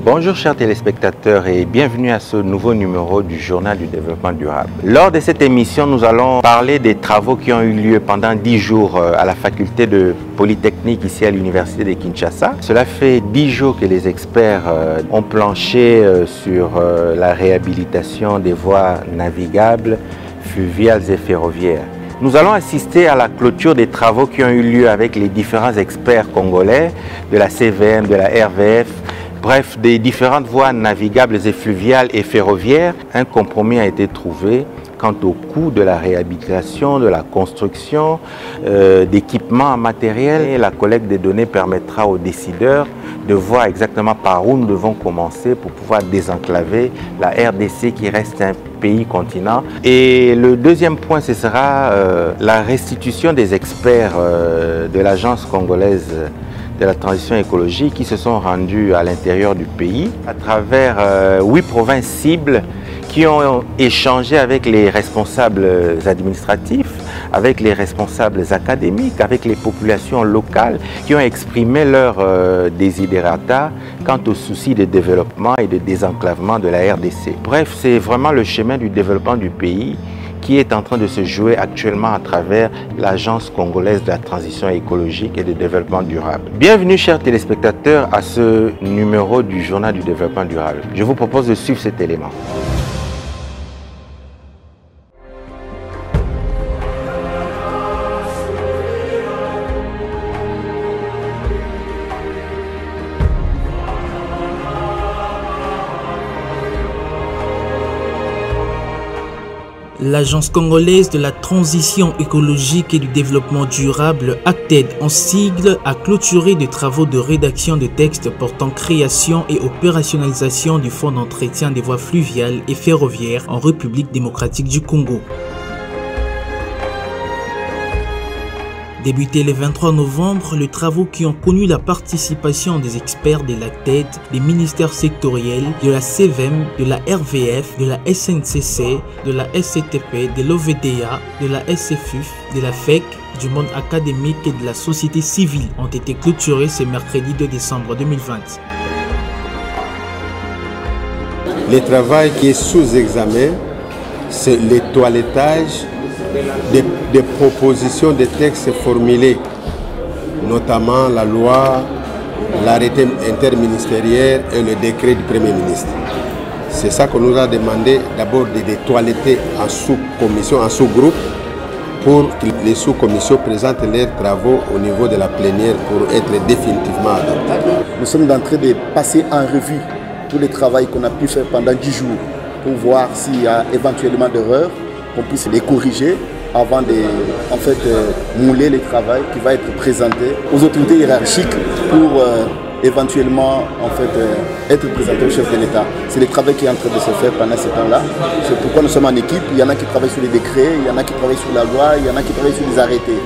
Bonjour chers téléspectateurs et bienvenue à ce nouveau numéro du Journal du développement durable. Lors de cette émission, nous allons parler des travaux qui ont eu lieu pendant 10 jours à la faculté de Polytechnique ici à l'université de Kinshasa. Cela fait 10 jours que les experts ont planché sur la réhabilitation des voies navigables, fluviales et ferroviaires. Nous allons assister à la clôture des travaux qui ont eu lieu avec les différents experts congolais de la CVM, de la RVF, bref, des différentes voies navigables et fluviales et ferroviaires. Un compromis a été trouvé quant au coût de la réhabilitation, de la construction, d'équipements en matériel. Et la collecte des données permettra aux décideurs de voir exactement par où nous devons commencer pour pouvoir désenclaver la RDC qui reste un pays continent. Et le deuxième point, ce sera la restitution des experts de l'agence congolaise de la transition écologique qui se sont rendus à l'intérieur du pays à travers 8 provinces cibles qui ont échangé avec les responsables administratifs, avec les responsables académiques, avec les populations locales qui ont exprimé leurs desiderata quant aux soucis de développement et de désenclavement de la RDC. Bref, c'est vraiment le chemin du développement du pays qui est en train de se jouer actuellement à travers l'Agence congolaise de la transition écologique et de développement durable. Bienvenue chers téléspectateurs à ce numéro du Journal du développement durable. Je vous propose de suivre cet élément. L'Agence congolaise de la transition écologique et du développement durable, ACTED en sigle, a clôturé des travaux de rédaction de textes portant création et opérationnalisation du fonds d'entretien des voies fluviales et ferroviaires en République démocratique du Congo. Débuté le 23 novembre, les travaux qui ont connu la participation des experts de l'ACTED, des ministères sectoriels, de la CVM, de la RVF, de la SNCC, de la SCTP, de l'OVDA, de la SFUF, de la FEC, du monde académique et de la société civile ont été clôturés ce mercredi 2 décembre 2020. Le travail qui est sous examen, c'est le toilettage des propositions de textes formulés, notamment la loi, l'arrêté interministériel et le décret du Premier ministre. C'est ça qu'on nous a demandé d'abord de toiletter en sous-commission, en sous-groupe, pour que les sous-commissions présentent leurs travaux au niveau de la plénière pour être définitivement adoptés. Nous sommes en train de passer en revue tout le travail qu'on a pu faire pendant 10 jours pour voir s'il y a éventuellement d'erreurs, qu'on puisse les corriger avant de mouler le travail qui va être présenté aux autorités hiérarchiques pour éventuellement être présenté au chef de l'État. C'est le travail qui est en train de se faire pendant ce temps-là. C'est pourquoi nous sommes en équipe. Il y en a qui travaillent sur les décrets, il y en a qui travaillent sur la loi, il y en a qui travaillent sur les arrêtés.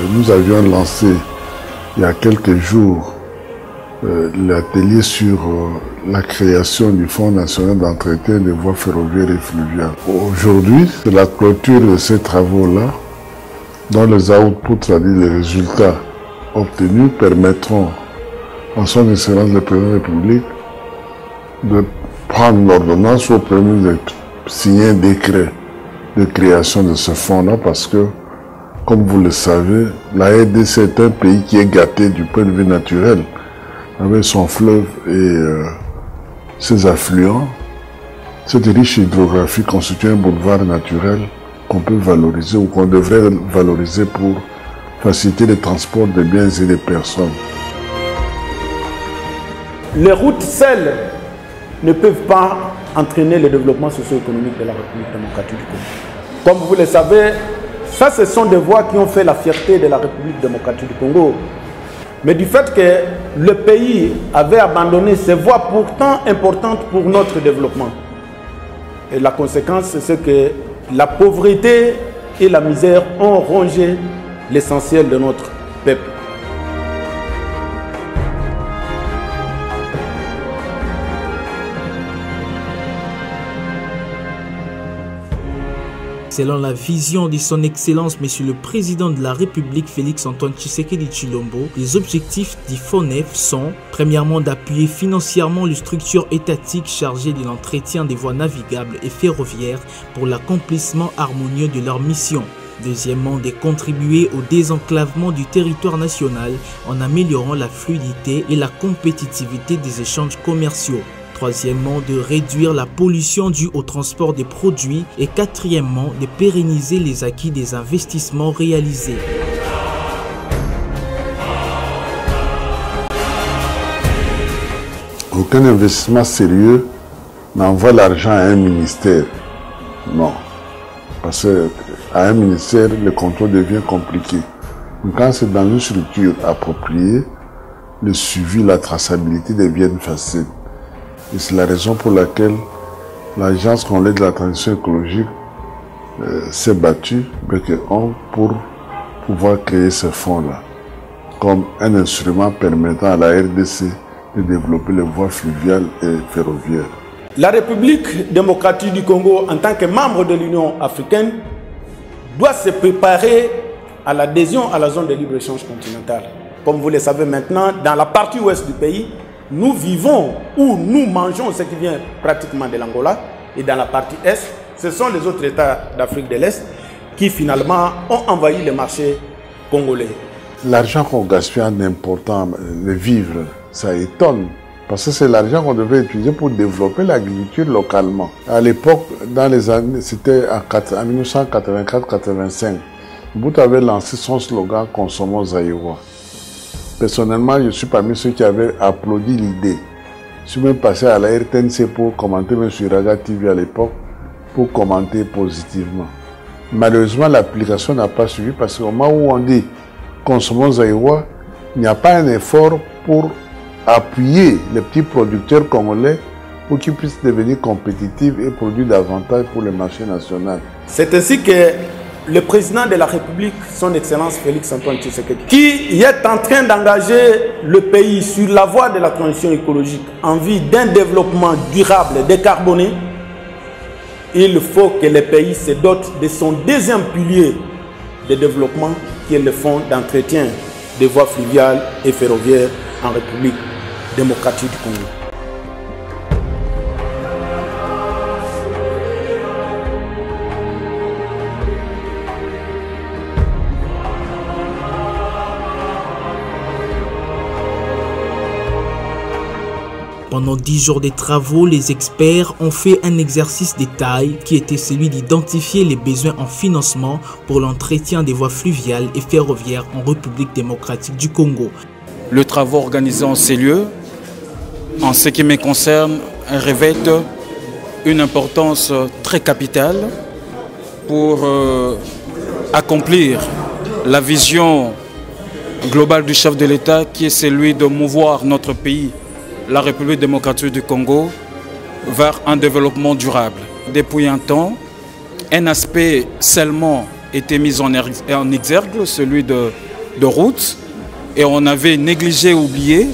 Nous avions lancé il y a quelques jours l'atelier sur la création du Fonds national d'entretien des voies ferroviaires et fluviales. Aujourd'hui, c'est la clôture de ces travaux-là, dont les outputs, c'est-à-dire les résultats obtenus, permettront à son Excellence le Président de la République de prendre l'ordonnance au Premier ministre de signer un décret de création de ce fonds-là parce que, comme vous le savez, la RDC est un pays qui est gâté du point de vue naturel, avec son fleuve et ses affluents. Cette riche hydrographie constitue un boulevard naturel qu'on peut valoriser ou qu'on devrait valoriser pour faciliter le transport des biens et des personnes. Les routes seules ne peuvent pas entraîner le développement socio-économique de la République démocratique du Congo. Comme vous le savez, ça, ce sont des voies qui ont fait la fierté de la République démocratique du Congo. Mais du fait que le pays avait abandonné ces voies pourtant importantes pour notre développement. Et la conséquence, c'est que la pauvreté et la misère ont rongé l'essentiel de notre peuple. Selon la vision de son Excellence Monsieur le Président de la République Félix-Antoine Tshisekedi Tshilombo, les objectifs du FONEF sont, premièrement, d'appuyer financièrement les structures étatiques chargées de l'entretien des voies navigables et ferroviaires pour l'accomplissement harmonieux de leur mission. Deuxièmement, de contribuer au désenclavement du territoire national en améliorant la fluidité et la compétitivité des échanges commerciaux. Troisièmement, de réduire la pollution due au transport des produits. Et quatrièmement, de pérenniser les acquis des investissements réalisés. Aucun investissement sérieux n'envoie l'argent à un ministère. Non. Parce qu'à un ministère, le contrôle devient compliqué. Donc, quand c'est dans une structure appropriée, le suivi, la traçabilité deviennent faciles. Et c'est la raison pour laquelle l'Agence congolaise de la transition écologique s'est battue pour pouvoir créer ce fonds-là comme un instrument permettant à la RDC de développer les voies fluviales et ferroviaires. La République démocratique du Congo, en tant que membre de l'Union africaine, doit se préparer à l'adhésion à la zone de libre-échange continentale. Comme vous le savez maintenant, dans la partie ouest du pays, nous vivons ou nous mangeons ce qui vient pratiquement de l'Angola, et dans la partie est, ce sont les autres États d'Afrique de l'Est qui finalement ont envahi le marché congolais. L'argent qu'on gaspille en important, les vivres, ça étonne. Parce que c'est l'argent qu'on devait utiliser pour développer l'agriculture localement. À l'époque, dans les années, c'était en 1984-85, Mobutu avait lancé son slogan « Consommons zaïrois ». Personnellement, je suis parmi ceux qui avaient applaudi l'idée. Je suis même passé à la RTNC pour commenter, même sur Raga TV à l'époque, pour commenter positivement. Malheureusement, l'application n'a pas suivi parce qu'au moment où on dit « Consommons zaïrois », il n'y a pas un effort pour appuyer les petits producteurs congolais pour qu'ils puissent devenir compétitifs et produire davantage pour le marché national. C'est ainsi que le président de la République, son Excellence Félix-Antoine Tshisekedi, qui est en train d'engager le pays sur la voie de la transition écologique en vue d'un développement durable et décarboné, il faut que le pays se dote de son deuxième pilier de développement qui est le fonds d'entretien des voies fluviales et ferroviaires en République démocratique du Congo. Pendant 10 jours de travaux, les experts ont fait un exercice de taille qui était celui d'identifier les besoins en financement pour l'entretien des voies fluviales et ferroviaires en République démocratique du Congo. Le travail organisé en ces lieux, en ce qui me concerne, revêt une importance très capitale pour accomplir la vision globale du chef de l'État qui est celui de mouvoir notre pays, la République démocratique du Congo, vers un développement durable. Depuis un temps, un aspect seulement était mis en exergue, celui de route, et on avait négligé, oublié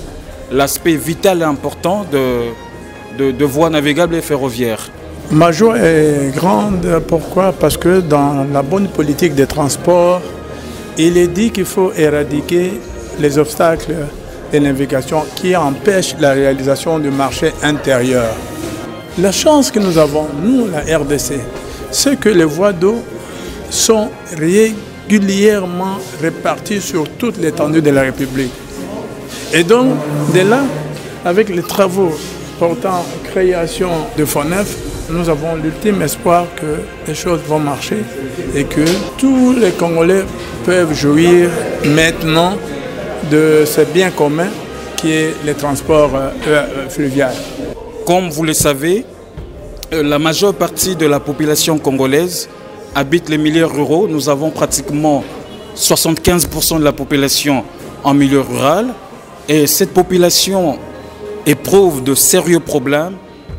l'aspect vital et important de voies navigables et ferroviaires. Ma joie est grande, pourquoi? Parce que dans la bonne politique des transports, il est dit qu'il faut éradiquer les obstacles de navigation qui empêchent la réalisation du marché intérieur. La chance que nous avons, nous, la RDC, c'est que les voies d'eau sont régulièrement réparties sur toute l'étendue de la République. Et donc, de là, avec les travaux portant création de FONEF, nous avons l'ultime espoir que les choses vont marcher et que tous les Congolais peuvent jouir maintenant de ce bien commun qui est le transport fluvial. Comme vous le savez, la majeure partie de la population congolaise habite les milieux ruraux. Nous avons pratiquement 75% de la population en milieu rural. Et cette population éprouve de sérieux problèmes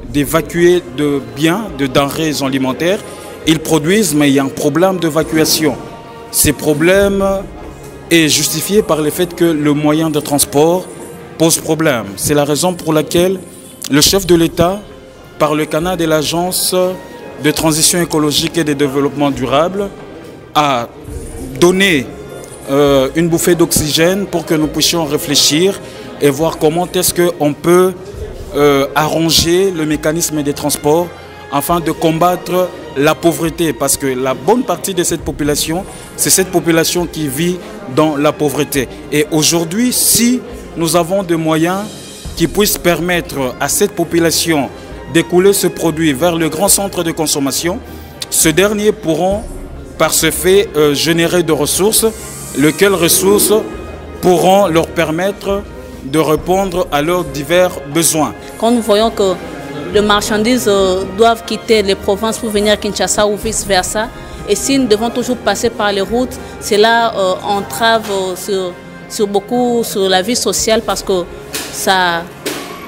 d'évacuer de biens, de denrées alimentaires. Ils produisent, mais il y a un problème d'évacuation. Ces problèmes est justifié par le fait que le moyen de transport pose problème. C'est la raison pour laquelle le chef de l'État, par le canal de l'Agence de transition écologique et de développement durable a donné une bouffée d'oxygène pour que nous puissions réfléchir et voir comment est-ce qu'on peut arranger le mécanisme des transports afin de combattre la pauvreté. Parce que la bonne partie de cette population, c'est cette population qui vit dans la pauvreté. Et aujourd'hui, si nous avons des moyens qui puissent permettre à cette population d'écouler ce produit vers le grand centre de consommation, ces derniers pourront, par ce fait, générer de ressources, lesquelles ressources pourront leur permettre de répondre à leurs divers besoins. Quand nous voyons que les marchandises doivent quitter les provinces pour venir à Kinshasa ou vice-versa, et si nous devons toujours passer par les routes, cela entrave sur la vie sociale parce que ça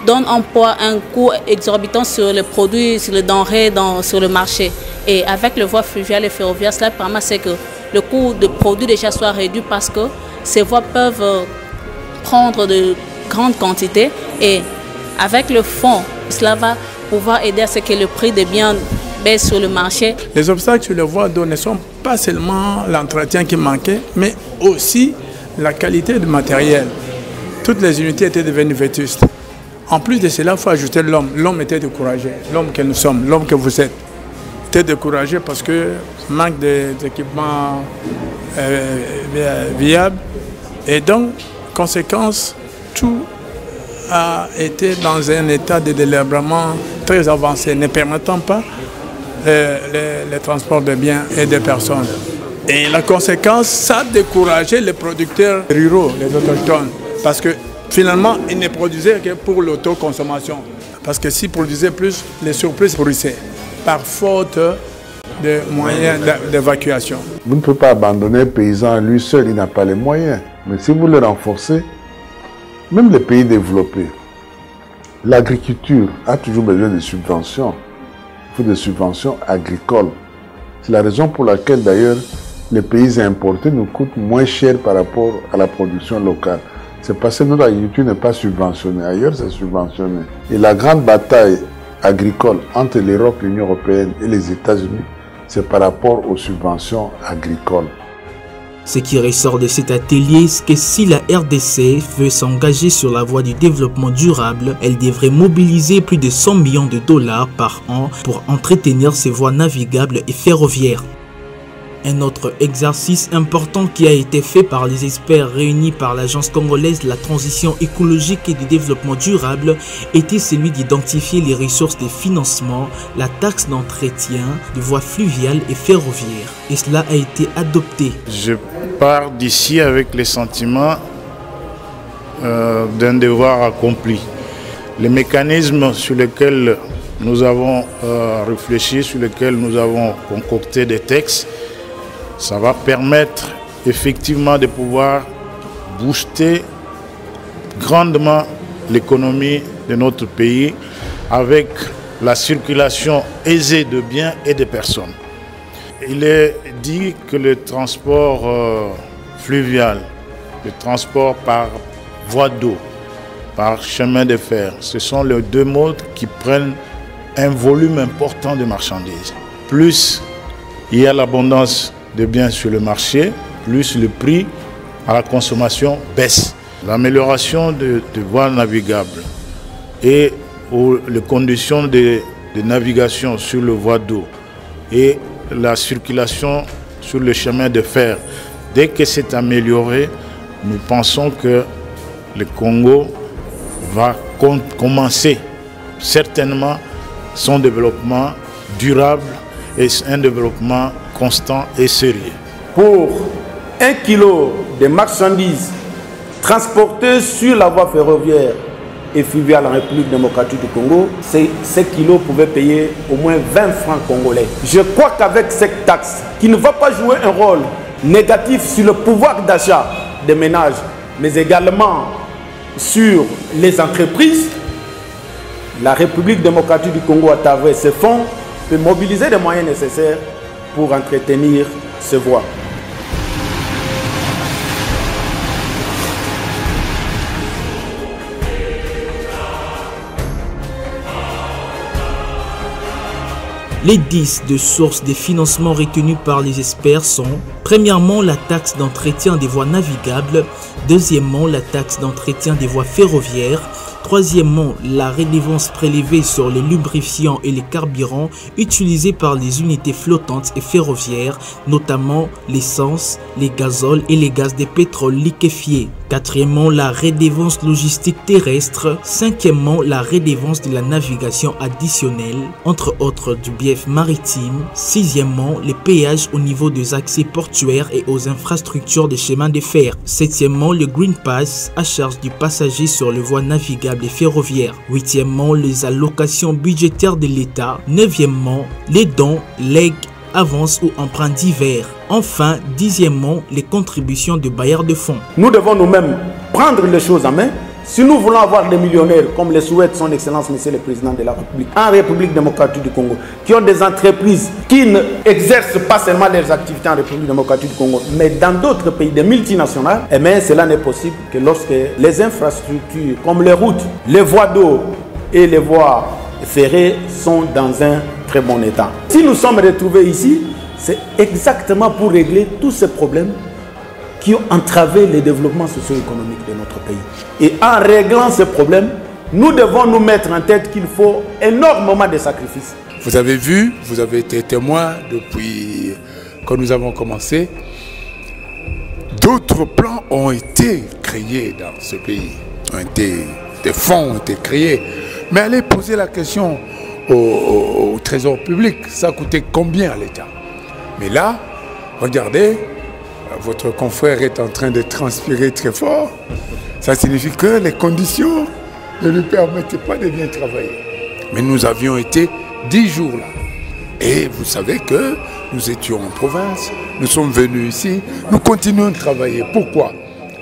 donne un poids, un coût exorbitant sur les produits, sur les denrées, sur le marché. Et avec les voies fluviales et ferroviaires, cela permet que le coût de produits déjà soit réduit parce que ces voies peuvent prendre de grandes quantités et avec le fonds, cela va pouvoir aider à ce que le prix des biens baisse sur le marché. Les obstacles sur les voies d'eau ne sont pas seulement l'entretien qui manquait, mais aussi la qualité du matériel. Toutes les unités étaient devenues vétustes. En plus de cela, il faut ajouter l'homme. L'homme était découragé. L'homme que nous sommes, l'homme que vous êtes, était découragé parce que manque d'équipements viables. Et donc, conséquence, tout a été dans un état de délabrement très avancé, ne permettant pas les transports de biens et de personnes. Et la conséquence, ça a découragé les producteurs ruraux, les autochtones, parce que finalement, ils ne produisaient que pour l'autoconsommation. Parce que s'ils produisaient plus, les surprises pourrissaient, par faute de moyens d'évacuation. Vous ne pouvez pas abandonner le paysan lui seul, il n'a pas les moyens. Mais si vous le renforcez, même les pays développés, l'agriculture a toujours besoin de subventions. Il faut des subventions agricoles. C'est la raison pour laquelle d'ailleurs les pays importés nous coûtent moins cher par rapport à la production locale. C'est parce que notre agriculture n'est pas subventionnée. Ailleurs, c'est subventionné. Et la grande bataille agricole entre l'Europe, l'Union européenne et les États-Unis, c'est par rapport aux subventions agricoles. Ce qui ressort de cet atelier, c'est que si la RDC veut s'engager sur la voie du développement durable, elle devrait mobiliser plus de 100 millions de dollars par an pour entretenir ses voies navigables et ferroviaires. Un autre exercice important qui a été fait par les experts réunis par l'Agence congolaise de la transition écologique et du développement durable était celui d'identifier les ressources de financement, la taxe d'entretien de voies fluviales et ferroviaires. Et cela a été adopté. Je pars d'ici avec les sentiments d'un devoir accompli. Les mécanismes sur lesquels nous avons réfléchi, sur lesquels nous avons concocté des textes, ça va permettre effectivement de pouvoir booster grandement l'économie de notre pays avec la circulation aisée de biens et de personnes. Il est dit que le transport fluvial, le transport par voie d'eau, par chemin de fer, ce sont les deux modes qui prennent un volume important de marchandises. Plus il y a l'abondance de biens sur le marché, plus le prix à la consommation baisse. L'amélioration de voies navigables et les conditions de navigation sur le voie d'eau et la circulation sur le chemin de fer, dès que c'est amélioré, nous pensons que le Congo va commencer certainement son développement durable et un développement constant et sérieux. Pour 1 kilo de marchandises transportées sur la voie ferroviaire et fluviale en République démocratique du Congo, ces kilos pouvaient payer au moins 20 francs congolais. Je crois qu'avec cette taxe, qui ne va pas jouer un rôle négatif sur le pouvoir d'achat des ménages, mais également sur les entreprises, la République démocratique du Congo, à travers ses fonds, peut mobiliser les moyens nécessaires pour entretenir ces voies. Les 10 de sources des financements retenus par les experts sont: premièrement, la taxe d'entretien des voies navigables; deuxièmement, la taxe d'entretien des voies ferroviaires; troisièmement, la redevance prélevée sur les lubrifiants et les carburants utilisés par les unités flottantes et ferroviaires, notamment l'essence, les gazoles et les gaz de pétrole liquéfiés; quatrièmement, la redevance logistique terrestre; cinquièmement, la redevance de la navigation additionnelle, entre autres du bief maritime; sixièmement, les péages au niveau des accès portuaires et aux infrastructures des chemins de fer; septièmement, le Green Pass à charge du passager sur les voies navigables et ferroviaires; huitièmement, les allocations budgétaires de l'État; neuvièmement, les dons, legs, avances ou emprunts divers; enfin, dixièmement, les contributions de bailleurs de fonds. Nous devons nous-mêmes prendre les choses en main. Si nous voulons avoir des millionnaires, comme le souhaite son Excellence Monsieur le Président de la République, en République démocratique du Congo, qui ont des entreprises qui n'exercent pas seulement leurs activités en République démocratique du Congo, mais dans d'autres pays, des multinationales, eh bien, cela n'est possible que lorsque les infrastructures, comme les routes, les voies d'eau et les voies ferrées sont dans un très bon état. Si nous sommes retrouvés ici, c'est exactement pour régler tous ces problèmes qui ont entravé le développement socio-économique de notre pays. Et en réglant ces problèmes, nous devons nous mettre en tête qu'il faut énormément de sacrifices. Vous avez vu, vous avez été témoin depuis que nous avons commencé. D'autres plans ont été créés dans ce pays. Des fonds ont été créés. Mais allez poser la question au trésor public. Ça a coûté combien à l'État? Mais là, regardez, votre confrère est en train de transpirer très fort. Ça signifie que les conditions ne lui permettaient pas de bien travailler. Mais nous avions été 10 jours là. Et vous savez que nous étions en province, nous sommes venus ici, nous continuons de travailler. Pourquoi?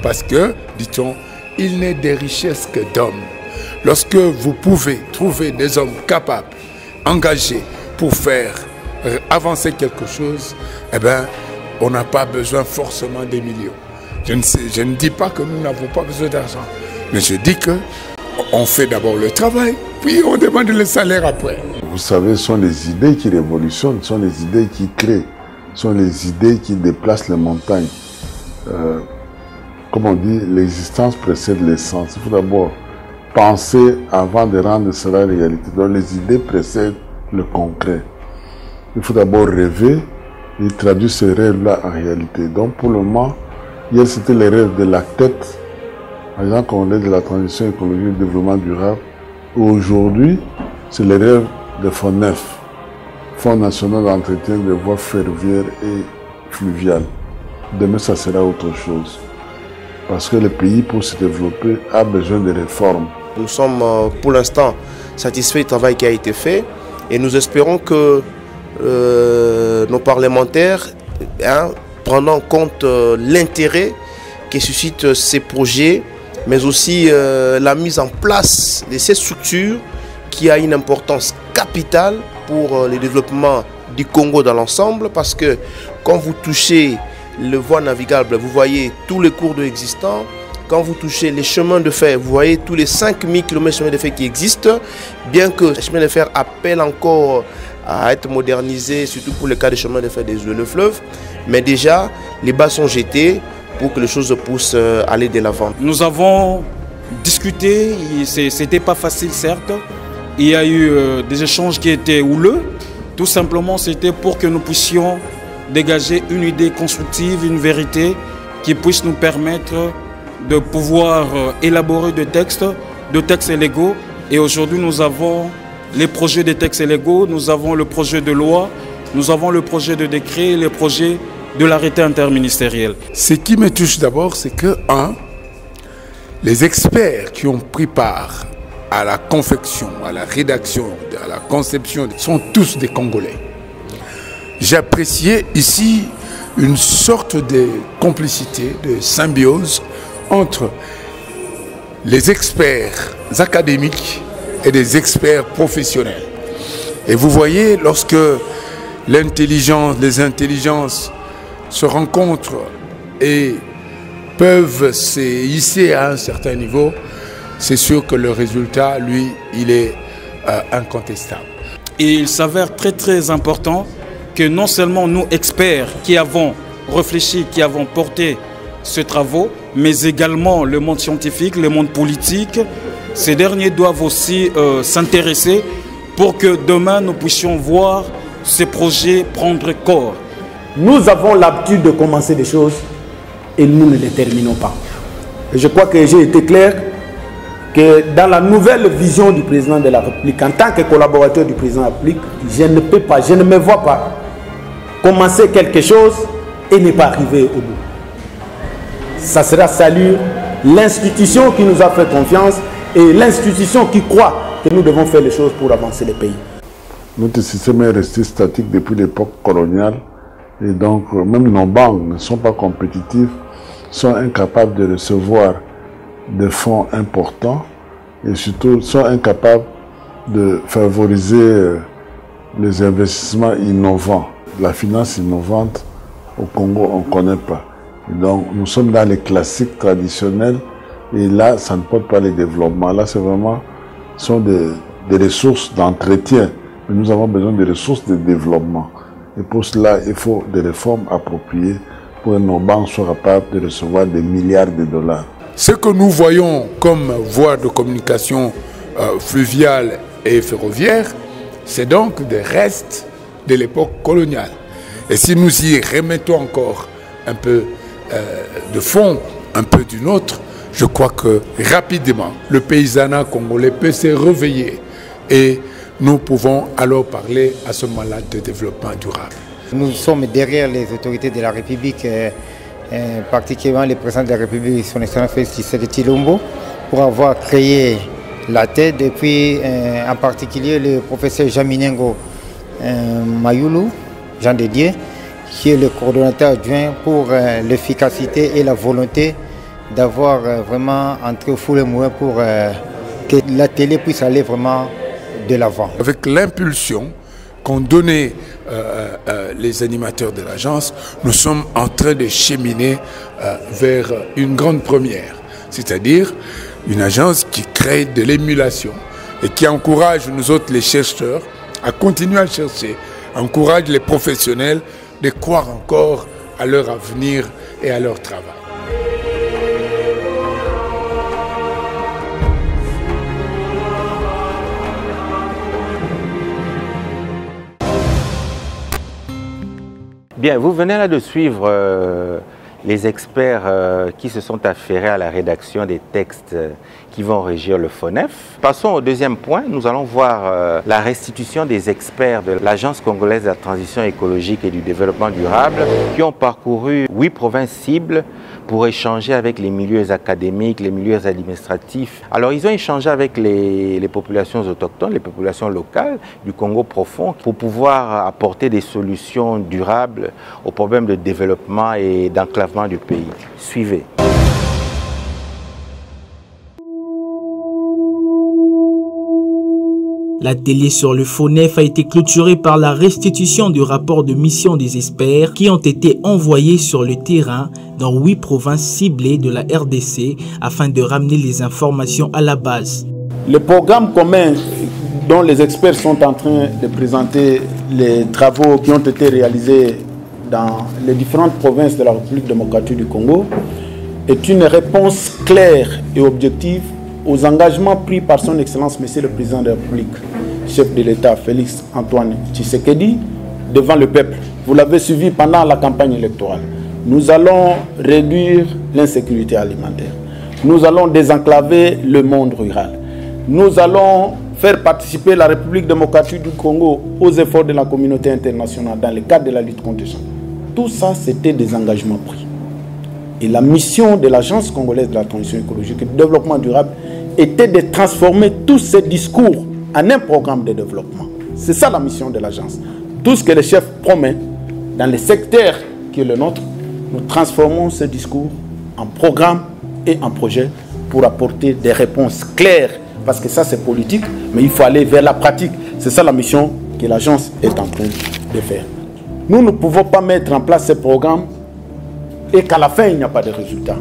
Parce que, dit-on, il n'est des richesses que d'hommes. Lorsque vous pouvez trouver des hommes capables, engagés pour faire avancer quelque chose, eh bien, on n'a pas besoin forcément des millions. Je ne dis pas que nous n'avons pas besoin d'argent, mais je dis qu'on fait d'abord le travail, puis on demande le salaire après. Vous savez, ce sont les idées qui révolutionnent, ce sont les idées qui créent, ce sont les idées qui déplacent les montagnes. Comme on dit, l'existence précède l'essence. Il faut d'abord penser avant de rendre cela réalité. Donc les idées précèdent le concret. Il faut d'abord rêver et traduire ce rêve-là en réalité. Donc pour le moment, hier c'était les rêves de la tête. Par exemple, quand on est de la transition écologique et du développement durable, aujourd'hui, c'est les rêves de FONEF, Fonds national d'entretien des voies ferroviaires et fluviales. Demain, ça sera autre chose. Parce que le pays, pour se développer, a besoin de réformes. Nous sommes pour l'instant satisfaits du travail qui a été fait et nous espérons que nos parlementaires, prenant en compte l'intérêt que suscitent ces projets, mais aussi la mise en place de ces structures qui a une importance capitale pour le développement du Congo dans l'ensemble, parce que quand vous touchez les voies navigables, vous voyez tous les cours d'eau existants. Quand vous touchez les chemins de fer, vous voyez tous les 5000 km de chemins de fer qui existent, bien que les chemins de fer appellent encore à être modernisés, surtout pour le cas des chemins de fer des le fleuve. Mais déjà, les bases sont jetées pour que les choses puissent aller de l'avant. Nous avons discuté, c'était pas facile certes. Il y a eu des échanges qui étaient houleux. Tout simplement, c'était pour que nous puissions dégager une idée constructive, une vérité qui puisse nous permettre de pouvoir élaborer des textes légaux. Et aujourd'hui, nous avons les projets de textes légaux, nous avons le projet de loi, nous avons le projet de décret, le projet de l'arrêté interministériel. Ce qui me touche d'abord, c'est que, les experts qui ont pris part à la confection, à la rédaction, à la conception, sont tous des Congolais. J'ai apprécié ici une sorte de complicité, de symbiose entre les experts académiques et des experts professionnels. Et vous voyez, lorsque l'intelligence, les intelligences se rencontrent et peuvent se hisser à un certain niveau, c'est sûr que le résultat, lui, il est incontestable. Et il s'avère très important que non seulement nous, experts, qui avons réfléchi, qui avons porté ces travaux, mais également le monde scientifique, le monde politique, ces derniers doivent aussi s'intéresser pour que demain nous puissions voir ces projets prendre corps. Nous avons l'habitude de commencer des choses et nous ne les terminons pas. Et je crois que j'ai été clair que dans la nouvelle vision du président de la République, en tant que collaborateur du président de la République, je ne peux pas, je ne me vois pas commencer quelque chose et ne pas arriver au bout. Ça sera saluer l'institution qui nous a fait confiance et l'institution qui croit que nous devons faire les choses pour avancer le pays. Notre système est resté statique depuis l'époque coloniale et donc même nos banques ne sont pas compétitifs, sont incapables de recevoir des fonds importants et surtout sont incapables de favoriser les investissements innovants. La finance innovante au Congo, on ne connaît pas. Et donc nous sommes dans les classiques traditionnels et là, ça ne porte pas les développements. Là, c'est vraiment, sont des ressources d'entretien. Mais nous avons besoin de ressources de développement. Et pour cela, il faut des réformes appropriées pour que nos banques soient capables de recevoir des milliards de dollars. Ce que nous voyons comme voie de communication fluviale et ferroviaire, c'est donc des restes de l'époque coloniale. Et si nous y remettons encore un peu de fonds, un peu d'une autre, je crois que rapidement, le paysanat congolais peut se réveiller et nous pouvons alors parler à ce moment-là de développement durable. Nous sommes derrière les autorités de la République, particulièrement le président de la République, son excellence Félix Tshisekedi Tshilombo, pour avoir créé la TED, et puis en particulier le professeur Jean Minengo Mayulu, Jean Dédier, qui est le coordonnateur adjoint pour l'efficacité et la volonté d'avoir vraiment entré au four et moulin pour que la télé puisse aller vraiment de l'avant. Avec l'impulsion qu'ont donné les animateurs de l'agence, nous sommes en train de cheminer vers une grande première, c'est-à-dire une agence qui crée de l'émulation et qui encourage nous autres les chercheurs à continuer à chercher, encourage les professionnels de croire encore à leur avenir et à leur travail. Bien, vous venez là de suivre les experts qui se sont affairés à la rédaction des textes qui vont régir le FONEF. Passons au deuxième point. Nous allons voir la restitution des experts de l'Agence congolaise de la transition écologique et du développement durable qui ont parcouru 8 provinces cibles pour échanger avec les milieux académiques, les milieux administratifs. Alors, ils ont échangé avec les populations autochtones, les populations locales du Congo profond pour pouvoir apporter des solutions durables aux problèmes de développement et d'enclavement du pays. Suivez. L'atelier sur le FONEF a été clôturé par la restitution du rapport de mission des experts qui ont été envoyés sur le terrain dans 8 provinces ciblées de la RDC afin de ramener les informations à la base. Le programme commun dont les experts sont en train de présenter les travaux qui ont été réalisés dans les différentes provinces de la République démocratique du Congo est une réponse claire et objective aux engagements pris par son Excellence Monsieur le Président de la République, chef de l'État Félix Antoine Tshisekedi, devant le peuple. Vous l'avez suivi pendant la campagne électorale. Nous allons réduire l'insécurité alimentaire. Nous allons désenclaver le monde rural. Nous allons faire participer la République démocratique du Congo aux efforts de la communauté internationale dans le cadre de la lutte contre les changements. Tout ça, c'était des engagements pris. Et la mission de l'Agence congolaise de la transition écologique et du développement durable était de transformer tous ces discours en un programme de développement. C'est ça la mission de l'agence. Tout ce que le chef promet dans le secteur qui est le nôtre, nous transformons ce discours en programme et en projet pour apporter des réponses claires. Parce que ça c'est politique, mais il faut aller vers la pratique. C'est ça la mission que l'agence est en train de faire. Nous ne pouvons pas mettre en place ce programme et qu'à la fin il n'y a pas de résultat.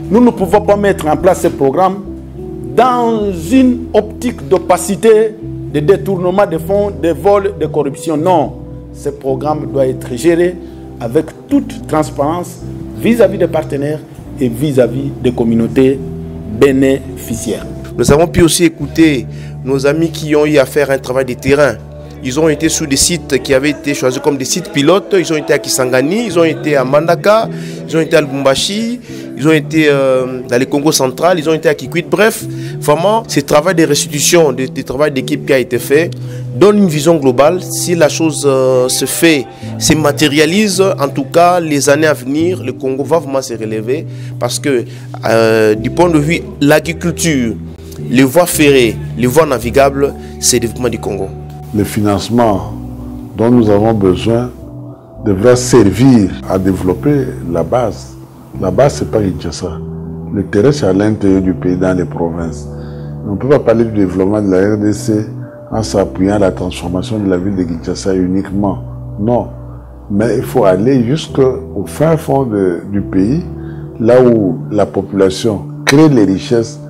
Nous ne pouvons pas mettre en place ce programme dans une optique d'opacité des détournements de fonds, des vols, de corruption. Non, ce programme doit être géré avec toute transparence vis-à-vis des partenaires et vis-à-vis des communautés bénéficiaires. Nous avons pu aussi écouter nos amis qui ont eu à faire un travail de terrain. Ils ont été sur des sites qui avaient été choisis comme des sites pilotes. Ils ont été à Kisangani, ils ont été à Mandaka, ils ont été à Lubumbashi, ils ont été dans le Congo central, ils ont été à Kikwit. Bref, vraiment, ce travail de restitution, ce travail d'équipe qui a été fait, donne une vision globale. Si la chose se fait, se matérialise, en tout cas, les années à venir, le Congo va vraiment se relever parce que du point de vue de l'agriculture, les voies ferrées, les voies navigables, c'est le développement du Congo. Le financement dont nous avons besoin devra servir à développer la base. La base, ce n'est pas Kinshasa. Le terrain, c'est à l'intérieur du pays, dans les provinces. On ne peut pas parler du développement de la RDC en s'appuyant à la transformation de la ville de Kinshasa uniquement. Non. Mais il faut aller jusqu'au fin fond du pays, là où la population crée les richesses,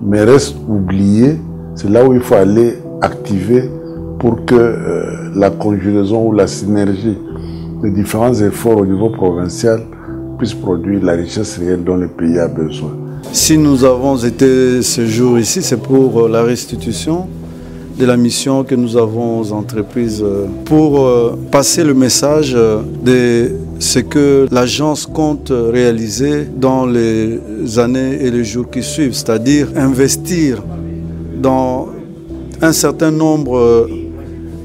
mais reste oubliée. C'est là où il faut aller activer pour que la conjugaison ou la synergie de différents efforts au niveau provincial puisse produire la richesse réelle dont le pays a besoin. Si nous avons été ce jour ici, c'est pour la restitution de la mission que nous avons entreprise pour passer le message de ce que l'agence compte réaliser dans les années et les jours qui suivent, c'est-à-dire investir dans un certain nombre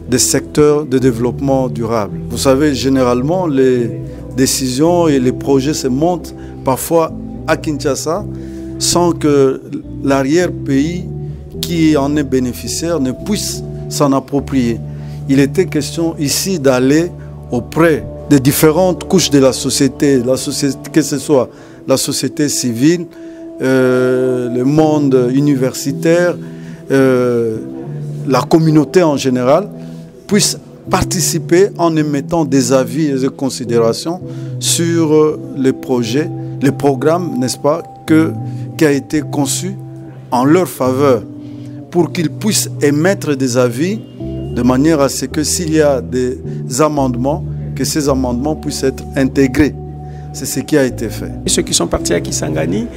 des secteurs de développement durable. Vous savez, généralement, les décisions et les projets se montent parfois à Kinshasa sans que l'arrière-pays qui en est bénéficiaire ne puisse s'en approprier. Il était question ici d'aller auprès des différentes couches de la société, que ce soit la société civile, le monde universitaire, la communauté en général, puisse participer en émettant des avis et des considérations sur les projets, les programmes, n'est-ce pas, qui a été conçu en leur faveur, pour qu'ils puissent émettre des avis de manière à ce que s'il y a des amendements, que ces amendements puissent être intégrés. C'est ce qui a été fait. Ceux qui sont partis à Kisangani,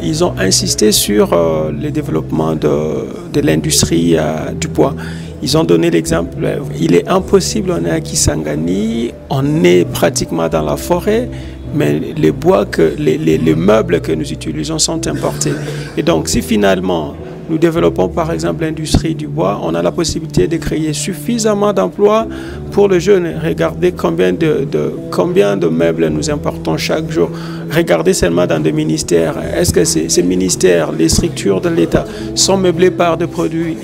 ils ont insisté sur le développement de l'industrie du bois. Ils ont donné l'exemple, il est impossible, on est à Kisangani, on est pratiquement dans la forêt, mais les bois, les meubles que nous utilisons sont importés. Et donc si finalement nous développons par exemple l'industrie du bois, on a la possibilité de créer suffisamment d'emplois pour les jeunes. Regardez combien de meubles nous importons chaque jour. Regardez seulement dans des ministères. Est-ce que ces ministères, les structures de l'État sont meublés par des produits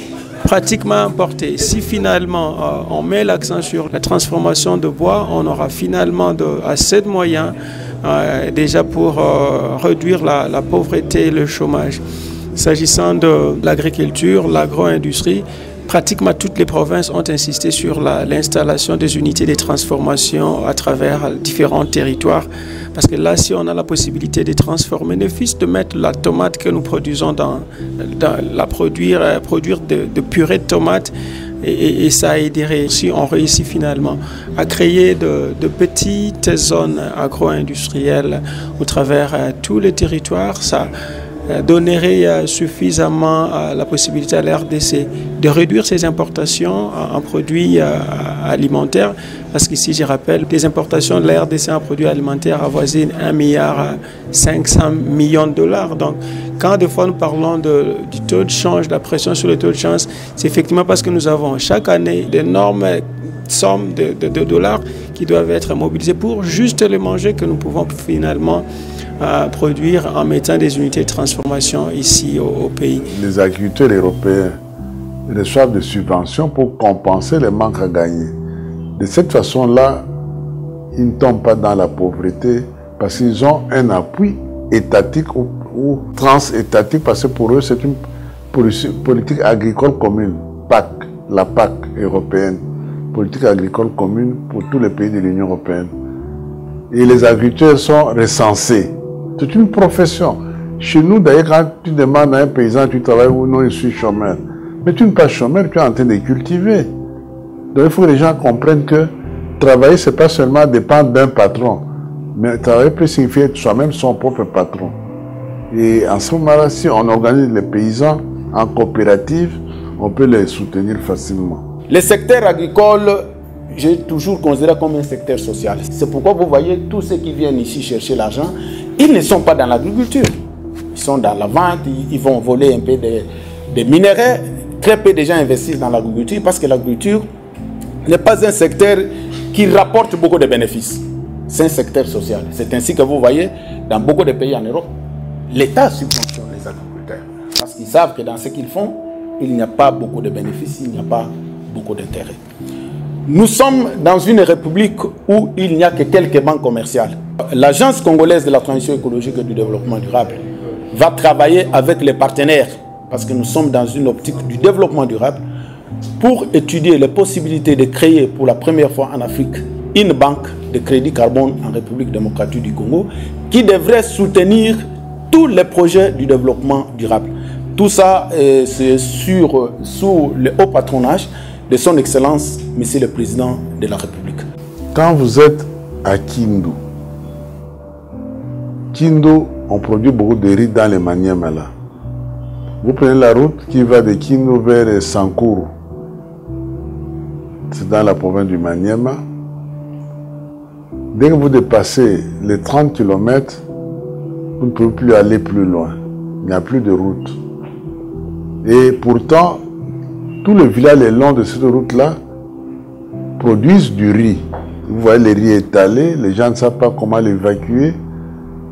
pratiquement importés? Si finalement on met l'accent sur la transformation de bois, on aura finalement assez de moyens déjà pour réduire la pauvreté et le chômage. S'agissant de l'agriculture, l'agro-industrie, pratiquement toutes les provinces ont insisté sur l'installation des unités de transformation à travers différents territoires. Parce que là, si on a la possibilité de transformer, ne fût-ce de mettre la tomate que nous produisons produire de purée de tomates, et ça aiderait, si on réussit finalement à créer de petites zones agro-industrielles au travers tous les territoires, ça donnerait suffisamment la possibilité à la RDC de réduire ses importations en produits alimentaires, parce qu'ici, je rappelle, les importations de la RDC en produits alimentaires avoisinent 1,5 milliard de dollars. Donc, quand des fois nous parlons du taux de change, de la pression sur le taux de change, c'est effectivement parce que nous avons chaque année d'énormes sommes de dollars qui doivent être mobilisés pour juste les manger que nous pouvons finalement produire en mettant des unités de transformation ici au pays. Les agriculteurs européens reçoivent des subventions pour compenser les manques à gagner. De cette façon-là, ils ne tombent pas dans la pauvreté parce qu'ils ont un appui étatique ou transétatique, parce que pour eux, c'est une politique agricole commune, PAC, la PAC européenne, politique agricole commune pour tous les pays de l'Union européenne. Et les agriculteurs sont recensés. C'est une profession. Chez nous, d'ailleurs, quand tu demandes à un paysan, tu travailles ou non, je suis chômeur. Mais tu n'es pas chômeur, tu es en train de cultiver. Donc il faut que les gens comprennent que travailler, ce n'est pas seulement dépendre d'un patron. Mais travailler peut signifier être soi-même son propre patron. Et en ce moment-là, si on organise les paysans en coopérative, on peut les soutenir facilement. Le secteur agricole, j'ai toujours considéré comme un secteur social. C'est pourquoi vous voyez tous ceux qui viennent ici chercher l'argent, ils ne sont pas dans l'agriculture. Ils sont dans la vente, ils vont voler un peu des minéraux. Très peu de gens investissent dans l'agriculture parce que l'agriculture n'est pas un secteur qui rapporte beaucoup de bénéfices. C'est un secteur social. C'est ainsi que vous voyez, dans beaucoup de pays en Europe, l'État subventionne les agriculteurs. Parce qu'ils savent que dans ce qu'ils font, il n'y a pas beaucoup de bénéfices, il n'y a pas beaucoup d'intérêt. Nous sommes dans une république où il n'y a que quelques banques commerciales. L'Agence congolaise de la transition écologique et du développement durable va travailler avec les partenaires, parce que nous sommes dans une optique du développement durable, pour étudier les possibilités de créer pour la première fois en Afrique une banque de crédit carbone en République démocratique du Congo qui devrait soutenir tous les projets du développement durable. Tout ça, c'est sous le haut patronage de son Excellence, Monsieur le Président de la République. Quand vous êtes à Kindu, on produit beaucoup de riz dans les Maniema là. Vous prenez la route qui va de Kindu vers Sankuru. C'est dans la province du Maniema. Dès que vous dépassez les 30 km, vous ne pouvez plus aller plus loin. Il n'y a plus de route. Et pourtant, tous les villages le long de cette route-là produisent du riz. Vous voyez les riz étalés, les gens ne savent pas comment l'évacuer.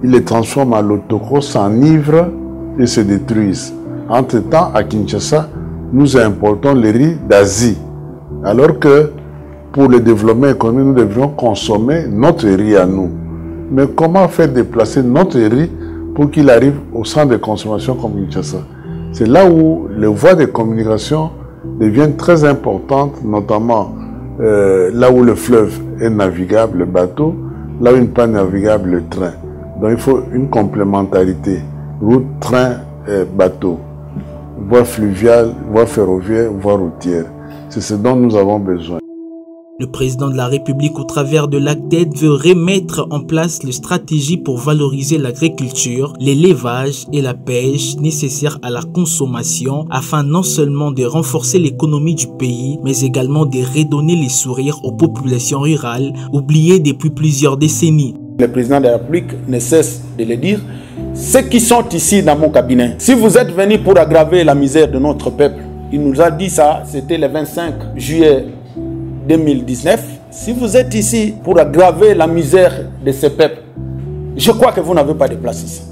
Ils les transforment en lotoko, s'enivrent et se détruisent. Entre-temps, à Kinshasa, nous importons le riz d'Asie. Alors que pour le développement économique, nous devrions consommer notre riz à nous. Mais comment faire déplacer notre riz pour qu'il arrive au centre de consommation comme Kinshasa? C'est là où les voies de communication deviennent très importantes, notamment là où le fleuve est navigable, le bateau, là où il n'est pas navigable, le train. Donc il faut une complémentarité, route, train, bateau, voie fluviale, voie ferroviaire, voie routière. C'est ce dont nous avons besoin. Le président de la République, au travers de l'ACTED, veut remettre en place les stratégies pour valoriser l'agriculture, l'élevage et la pêche nécessaires à la consommation afin non seulement de renforcer l'économie du pays, mais également de redonner les sourires aux populations rurales oubliées depuis plusieurs décennies. Le président de la République ne cesse de le dire. Ceux qui sont ici dans mon cabinet, si vous êtes venus pour aggraver la misère de notre peuple, il nous a dit ça, c'était le 25 juillet 2019. Si vous êtes ici pour aggraver la misère de ce peuple, je crois que vous n'avez pas de place ici.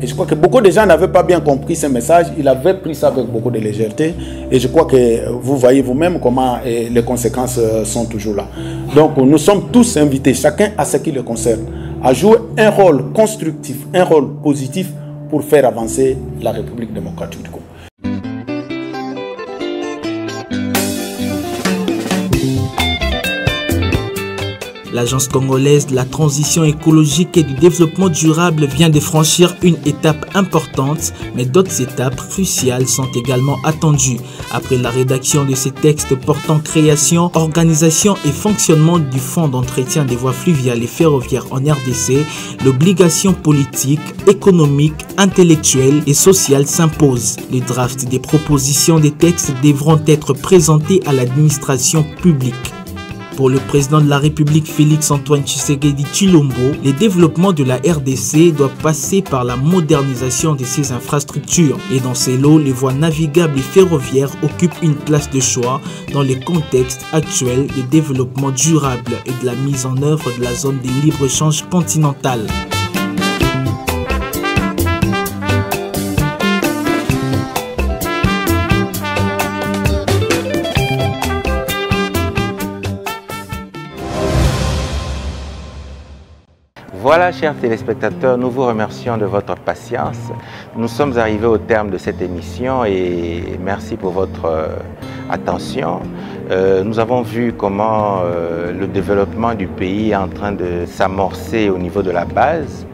Et je crois que beaucoup de gens n'avaient pas bien compris ce message. Ils avaient pris ça avec beaucoup de légèreté. Et je crois que vous voyez vous-même comment les conséquences sont toujours là. Donc nous sommes tous invités, chacun à ce qui le concerne, à jouer un rôle constructif, un rôle positif pour faire avancer la République démocratique du Congo. L'Agence congolaise de la transition écologique et du développement durable vient de franchir une étape importante, mais d'autres étapes cruciales sont également attendues. Après la rédaction de ces textes portant création, organisation et fonctionnement du Fonds d'entretien des voies fluviales et ferroviaires en RDC, l'obligation politique, économique, intellectuelle et sociale s'impose. Les drafts des propositions des textes devront être présentés à l'administration publique. Pour le président de la République Félix-Antoine Tshisekedi Tshilombo, les développements de la RDC doivent passer par la modernisation de ses infrastructures. Et dans ces lots, les voies navigables et ferroviaires occupent une place de choix dans le contexte actuel de développement durable et de la mise en œuvre de la zone de libre-échange continentale. Voilà, chers téléspectateurs, nous vous remercions de votre patience. Nous sommes arrivés au terme de cette émission et merci pour votre attention. Nous avons vu comment le développement du pays est en train de s'amorcer au niveau de la base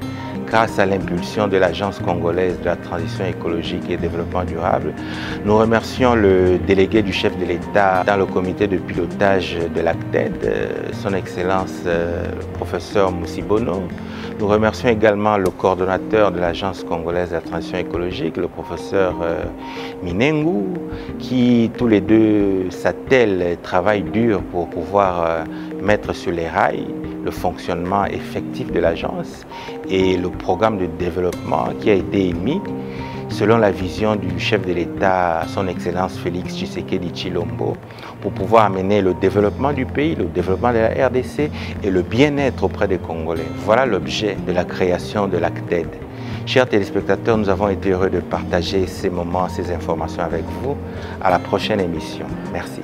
grâce à l'impulsion de l'Agence congolaise de la transition écologique et développement durable. Nous remercions le délégué du chef de l'État dans le comité de pilotage de l'ACTED, son Excellence professeur Moussibono. Nous remercions également le coordonnateur de l'Agence congolaise de la transition écologique, le professeur Minengu, qui tous les deux s'attellent et travaillent dur pour pouvoir mettre sur les rails le fonctionnement effectif de l'agence et le programme de développement qui a été émis selon la vision du chef de l'État, son Excellence Félix Tshisekedi Tshilombo, pour pouvoir amener le développement du pays, le développement de la RDC et le bien-être auprès des Congolais. Voilà l'objet de la création de l'ACTED. Chers téléspectateurs, nous avons été heureux de partager ces moments, ces informations avec vous. À la prochaine émission. Merci.